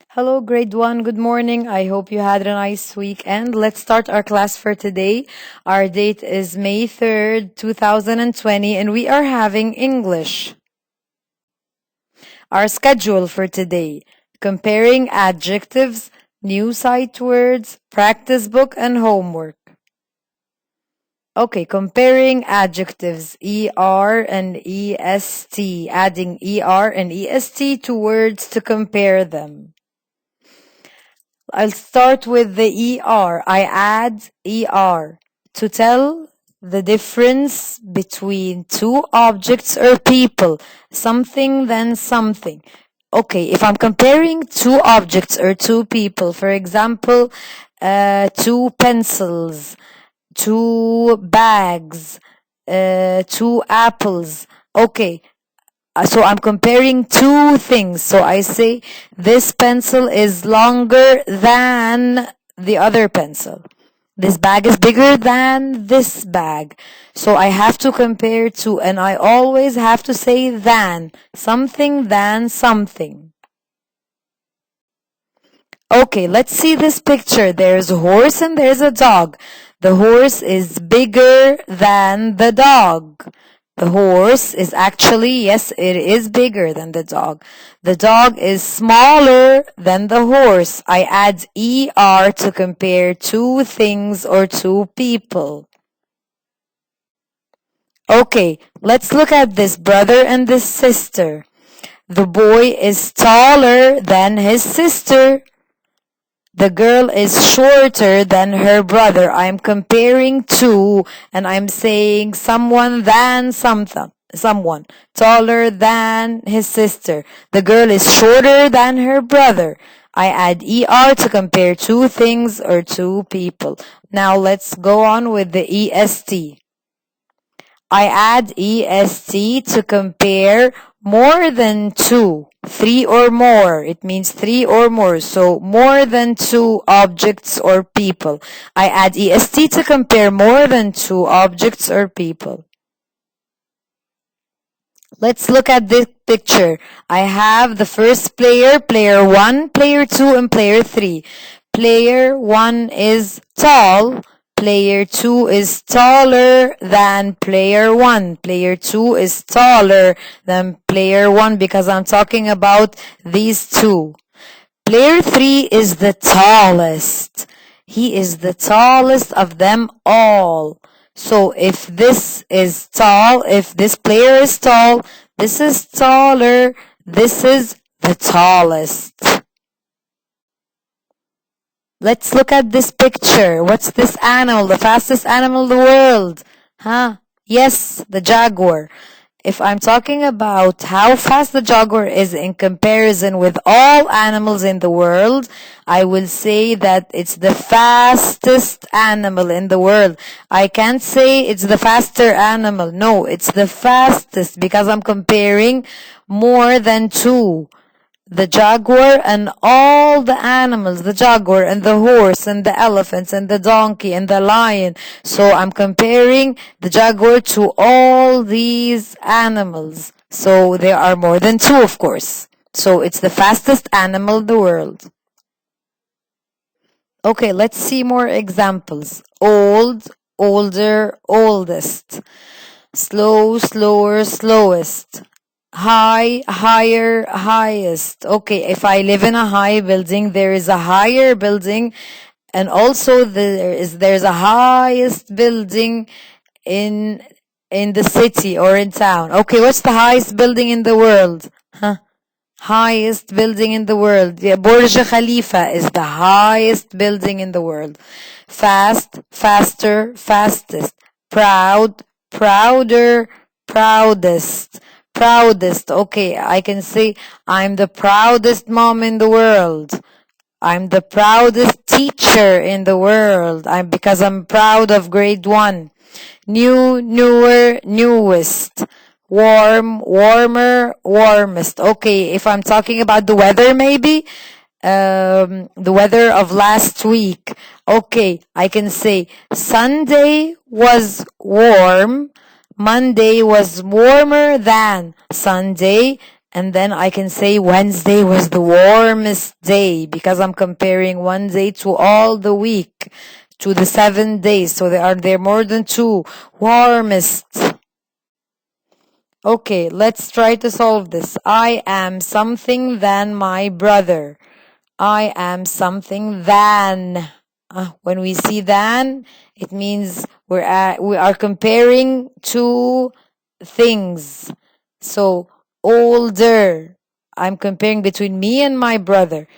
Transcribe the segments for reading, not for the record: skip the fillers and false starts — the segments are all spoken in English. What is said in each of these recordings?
Hello, grade one. Good morning. I hope you had a nice weekend. Let's start our class for today. Our date is May 3rd, 2020, and we are having English. Our schedule for today: comparing adjectives, new sight words, practice book, and homework. Okay, comparing adjectives, ER and EST, adding ER and EST to words to compare them. I'll start with the ER. I add ER to tell the difference between two objects or people, something then something. Okay, if I'm comparing two objects or two people, for example, two pencils, two bags, two apples. Okay, so I'm comparing two things. So I say this pencil is longer than the other pencil. This bag is bigger than this bag. So I have to compare two, and I always have to say than, something than something. Okay, let's see this picture. There's a horse and there's a dog. The horse is bigger than the dog. The horse is actually, yes, it is bigger than the dog. The dog is smaller than the horse. I add ER to compare two things or two people. Okay, let's look at this brother and this sister. The boy is taller than his sister. The girl is shorter than her brother. I'm comparing two, and I'm saying someone than someone taller than his sister. The girl is shorter than her brother. I add ER to compare two things or two people. Now let's go on with the EST. I add EST to compare more than two, three or more. It means three or more. So more than two objects or people. I add EST to compare more than two objects or people. Let's look at this picture. I have the first player, player 1, player 2, and player 3. Player 1 is tall. Player 2 is taller than player 1. Player 2 is taller than player 1 because I'm talking about these two. Player 3 is the tallest. He is the tallest of them all. So if this is tall, if this player is tall, this is taller, this is the tallest. Let's look at this picture. What's this animal? The fastest animal in the world. Yes, the jaguar. If I'm talking about how fast the jaguar is in comparison with all animals in the world, I will say that it's the fastest animal in the world. I can't say it's the faster animal. No, it's the fastest because I'm comparing more than two. The jaguar and all the animals, the jaguar and the horse and the elephants and the donkey and the lion. So I'm comparing the jaguar to all these animals. So there are more than two, of course. So it's the fastest animal in the world. Okay, let's see more examples. Old, older, oldest. Slow, slower, slowest. High, higher, highest. Okay, if I live in a high building, there is a higher building, and also there's a highest building in the city or in town. Okay, what's the highest building in the world? Highest building in the world. Yeah, Burj Khalifa is the highest building in the world. Fast, faster, fastest. Proud, prouder, proudest. Proudest. Okay, I can say I'm the proudest mom in the world. I'm the proudest teacher in the world. Because I'm proud of grade 1. New, newer, newest. Warm, warmer, warmest. Okay, if I'm talking about the weather, maybe the weather of last week. Okay, I can say Sunday was warm. Monday was warmer than Sunday, And then I can say Wednesday was the warmest day because I'm comparing one day to all the week, to the 7 days. So there more than two. Warmest. Okay, let's try to solve this. I am something than my brother. I am something than. When we see than, it means we are comparing two things. So older. I'm comparing between me and my brother.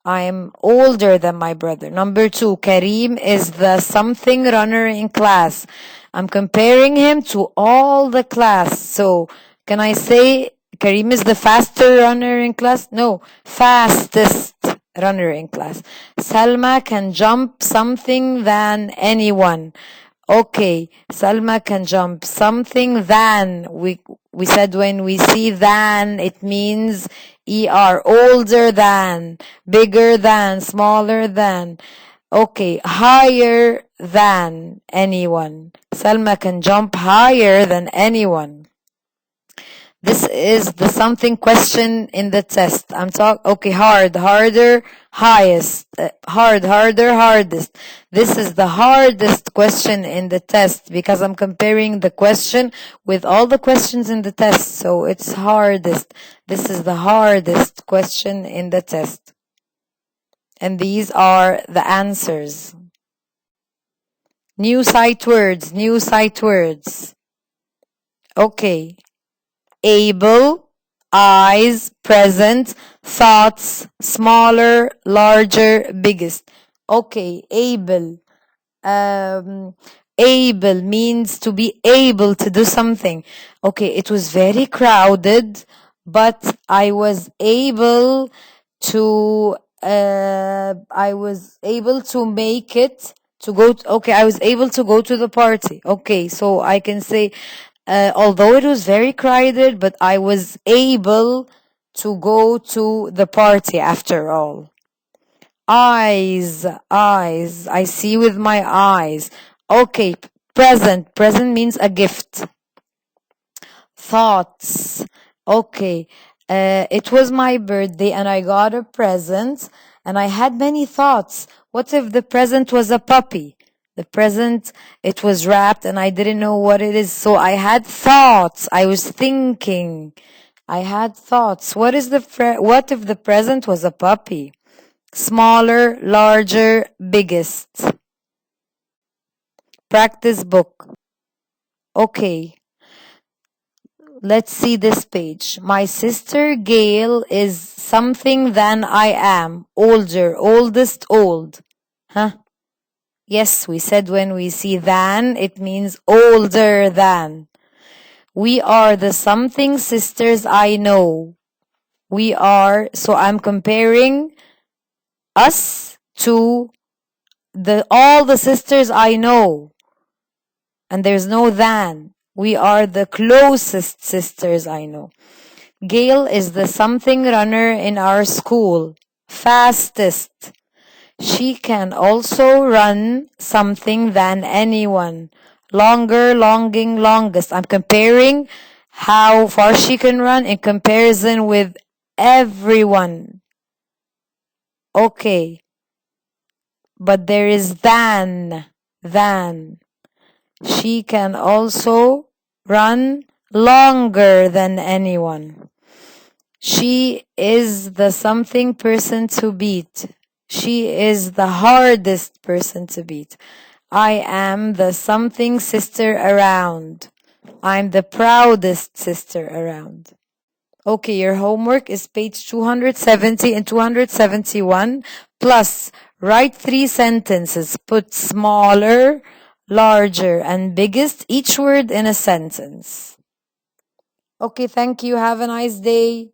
I am older than my brother. Number 2, Kareem is the something runner in class. I'm comparing him to all the class. So can I say Kareem is the faster runner in class? No, fastest runner in class. Salma can jump something than anyone. Okay, Salma can jump something than. We said when we see than, it means ER. Older than, bigger than, smaller than. Okay, higher than anyone. Salma can jump higher than anyone. This is the something question in the test. Okay, hard, harder, highest, hard, harder, hardest. This is the hardest question in the test because I'm comparing the question with all the questions in the test. So it's hardest. This is the hardest question in the test. And these are the answers. New sight words, new sight words. Okay. Able, eyes, present, thoughts, smaller, larger, biggest. Okay, able. Able means to be able to do something. Okay, it was very crowded, but I was able to make it to go okay, I was able to go to the party. Okay, so I can say although it was very crowded, but I was able to go to the party after all. Eyes, eyes. I see with my eyes. Okay, present. Present means a gift. Thoughts. Okay, it was my birthday and I got a present and I had many thoughts. What if the present was a puppy? The present, it was wrapped and I didn't know what it is. So I had thoughts. I was thinking. I had thoughts. What if the present was a puppy? Smaller, larger, biggest. Practice book. Okay. Let's see this page. My sister Gail is something than I am. Older, oldest, old. Huh? Yes, we said when we see than, it means older than. We are the something sisters I know. We are, so I'm comparing us to all the sisters I know. And there's no than. We are the closest sisters I know. Gail is the something runner in our school. Fastest. She can also run something than anyone. Longer, longing, longest. I'm comparing how far she can run in comparison with everyone. Okay. But there is than. She can also run longer than anyone. She is the something person to beat. She is the hardest person to beat. I am the something sister around. I'm the proudest sister around. Okay, your homework is page 270 and 271. Plus, write 3 sentences. Put smaller, larger, and biggest, each word in a sentence. Okay, thank you. Have a nice day.